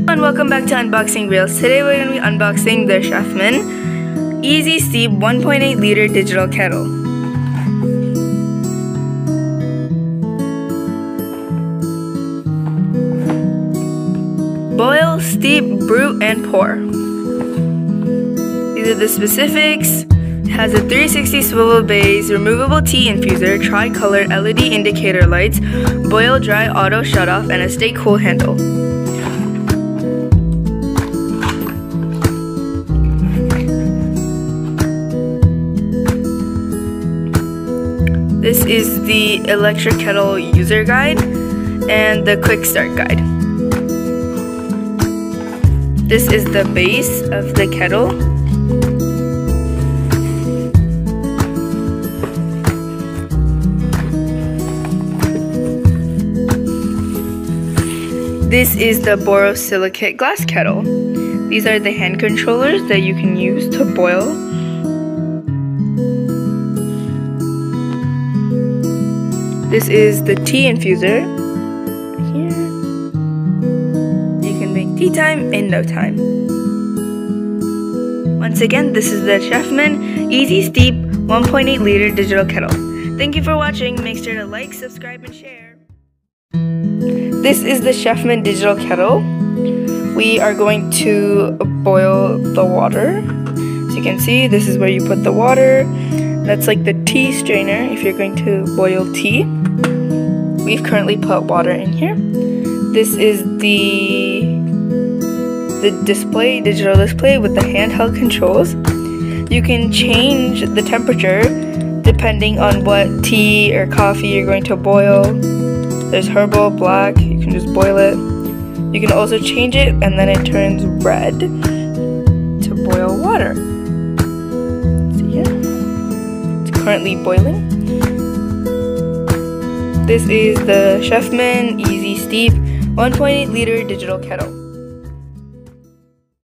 And welcome back to Unboxing Reels. Today we're going to be unboxing the Chefman Easy Steep 1.8 liter digital kettle. Boil, steep, brew, and pour. These are the specifics. It has a 360 swivel base, removable tea infuser, tri-color LED indicator lights, boil dry auto shutoff, and a stay cool handle. This is the electric kettle user guide and the quick start guide. This is the base of the kettle. This is the borosilicate glass kettle. These are the hand controllers that you can use to boil. This is the tea infuser. Here. You can make tea time in no time. Once again, this is the Chefman Easy Steep 1.8 liter digital kettle. Thank you for watching. Make sure to like, subscribe, and share. This is the Chefman digital kettle. We are going to boil the water. So you can see this is where you put the water. That's like the tea strainer if you're going to boil tea. We've currently put water in here. This is the display, digital display with the handheld controls. You can change the temperature depending on what tea or coffee you're going to boil. There's herbal, black, you can just boil it. You can also change it and then it turns red to boil water. See here? It's currently boiling. This is the Chefman Easy Steep 1.8 liter digital kettle.